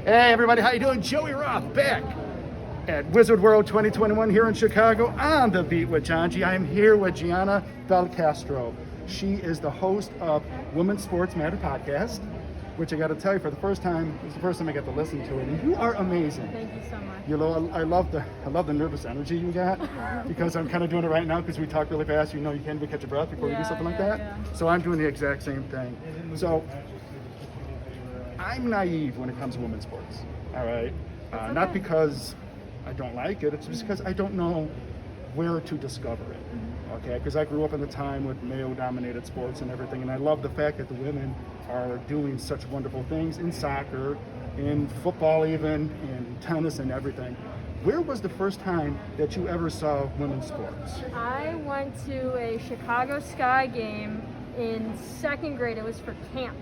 Hey everybody, how you doing? Joey Roth back at Wizard World 2021 here in Chicago on The Beat with Johngy. I am here with Gianna Belcastro. She is the host of Women's Sports Matter podcast, which I got to tell you, for the first time, it's the first time I got to listen to it, and you are amazing. Thank you so much. You know, I love the nervous energy you got, because I'm kind of doing it right now because we talk really fast. You know, you can't even catch your breath before you do something like that. Yeah. So I'm doing the exact same thing. So I'm naive when it comes to women's sports. All right, okay. Not because I don't like it. It's just because I don't know where to discover it. Okay, because I grew up in the time with male-dominated sports and everything, and I love the fact that the women are doing such wonderful things in soccer, in football even, in tennis and everything. Where was the first time that you ever saw women's sports? I went to a Chicago Sky game in second grade. It was for camp.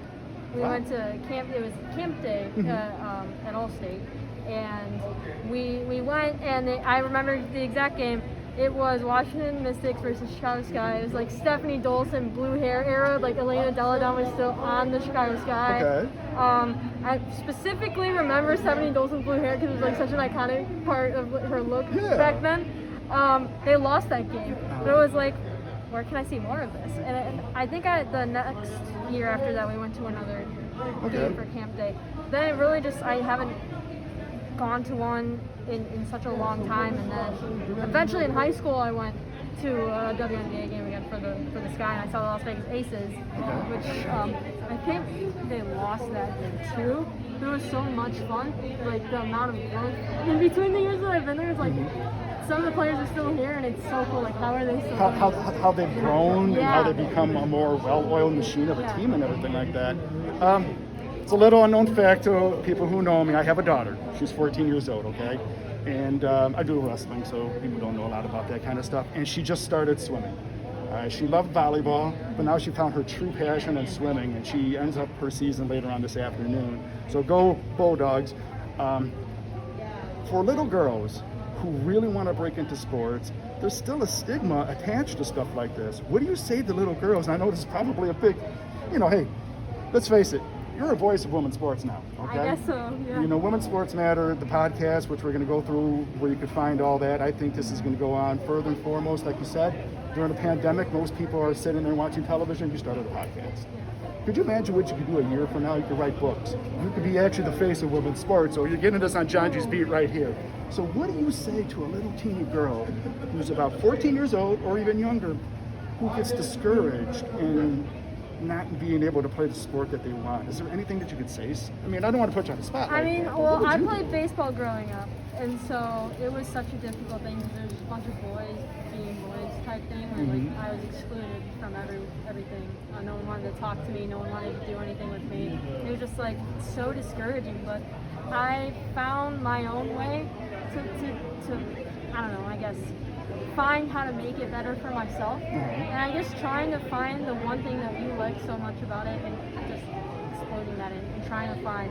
We went to camp. It was camp day at Allstate, and we went. And I remember the exact game. It was Washington Mystics versus Chicago Sky. It was like Stephanie Dolson, blue hair era, like Elena Deladon was still on the Chicago Sky. Okay. I specifically remember Stephanie Dolson's blue hair because it was like such an iconic part of her look back then. They lost that game, but it was like, where can I see more of this? And I think the next year after that, we went to another game for camp day. Then it really just, I haven't gone to one in such a long time, and then eventually in high school I went to a WNBA game again for the Sky, and I saw the Las Vegas Aces, which I think they lost that game too. It was so much fun, like the amount of growth in between the years that I've been there. It's like some of the players are still here, and it's so cool. Like, how are they still how they've grown and how they've become a more well-oiled machine of a team and everything like that. It's a little unknown fact to people who know me. I have a daughter. She's 14 years old, okay? And I do wrestling, so people don't know a lot about that kind of stuff. And she just started swimming. She loved volleyball, but now she found her true passion in swimming, and she ends up her season later on this afternoon. So go Bulldogs. For little girls who really want to break into sports, there's still a stigma attached to stuff like this. What do you say to little girls? And I know this is probably a big, hey, let's face it, you're a voice of women's sports now, okay? I guess so, yeah. You know, Women's Sports Matter, the podcast, which we're going to go through, where you could find all that. I think this is going to go on further and foremost. Like you said, during the pandemic, most people are sitting there watching television. You started a podcast. Could you imagine what you could do a year from now? You could write books. You could be actually the face of women's sports. So you're getting this on Johngy's Beat right here. So what do you say to a little teeny girl who's about 14 years old or even younger, who gets discouraged in not being able to play the sport that they want? Is there anything that you could say? I mean, I don't want to put you on the spot. I mean, well, I played baseball growing up, and so it was such a difficult thing. There's a bunch of boys being boys type thing, where like I was excluded from everything. No one wanted to talk to me. No one wanted to do anything with me. It was just like so discouraging. But I found my own way to I don't know, I guess, find how to make it better for myself. And I guess trying to find the one thing that you like so much about it, and just exploding that and trying to find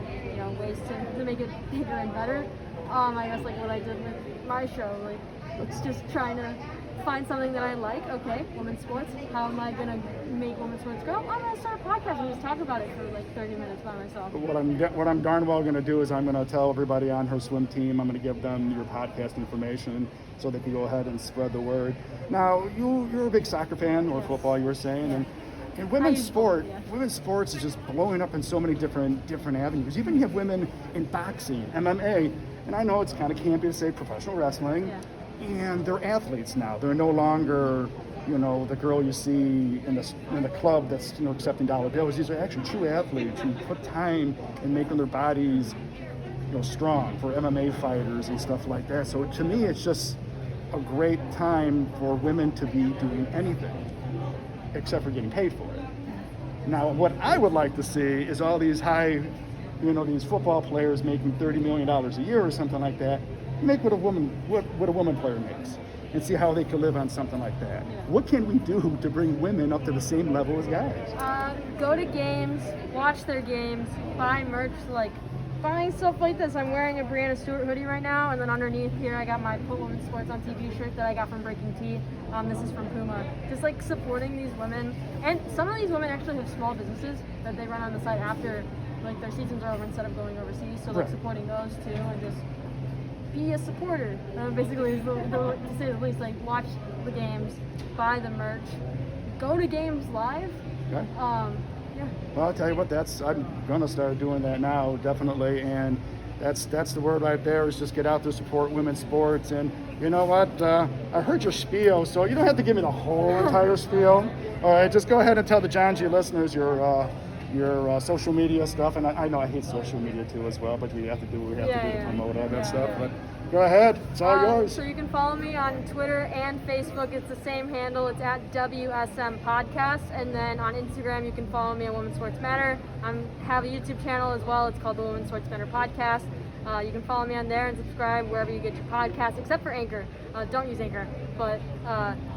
ways to make it bigger and better. I guess like what I did with my show, like it's just trying to find something that I like. Okay, women's sports. How am I gonna make women's sports grow? I'm gonna start a podcast and just talk about it for like 30 minutes by myself. What I'm darn well gonna do is I'm gonna tell everybody on her swim team. I'm gonna give them your podcast information so they can go ahead and spread the word. Now you're a big soccer fan, or football, you were saying, and women's sports is just blowing up in so many different avenues. Even you have women in boxing, MMA, and I know it's kind of campy to say professional wrestling. Yeah. And they're athletes now. They're no longer, the girl you see in the club that's, accepting dollar bills. These are actually true athletes who put time in making their bodies, strong for MMA fighters and stuff like that. So to me, it's just a great time for women to be doing anything except for getting paid for it. Now, what I would like to see is all these these football players making $30 million a year or something like that. Make what a woman player makes, and see how they can live on something like that. Yeah. What can we do to bring women up to the same level as guys? Go to games, watch their games, buy merch, like buying stuff like this. I'm wearing a Brianna Stewart hoodie right now, and then underneath here I got my Put Women's Sports on TV shirt that I got from Breaking Tea. This is from Puma. Just like supporting these women, and some of these women actually have small businesses that they run on the side after like their seasons are over instead of going overseas. So like Right. supporting those too, and just be a supporter. Basically, is to say the least. Like watch the games, buy the merch, go to games live. Okay. Yeah. Well, I'll tell you what, I'm gonna start doing that now, definitely, and that's the word right there, is just get out there, support women's sports. And you know what, I heard your spiel, so you don't have to give me the whole entire spiel. All right, just go ahead and tell the Johngy listeners your social media stuff. And I know I hate social media too as well, but we have to do to promote all that stuff. But go ahead, it's all yours. So you can follow me on Twitter and Facebook. It's the same handle. It's at WSM Podcast. And then on Instagram, you can follow me at Women's Sports Matter. I have a YouTube channel as well. It's called the Women's Sports Matter Podcast. You can follow me on there and subscribe wherever you get your podcasts, except for Anchor. Don't use Anchor, but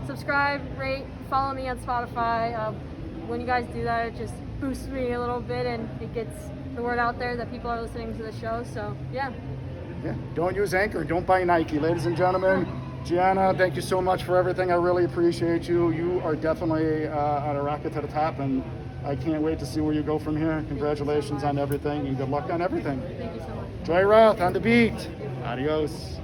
subscribe, rate, follow me on Spotify. When you guys do that, it just boosts me a little bit, and it gets the word out there that people are listening to the show. So yeah. Yeah, don't use Anchor. Don't buy Nike. Ladies and gentlemen, Gianna, thank you so much for everything. I really appreciate you. You are definitely on a rocket to the top, and I can't wait to see where you go from here. Congratulations on everything, and good luck on everything. Thank you so much. Joey Roth on the beat. Adios.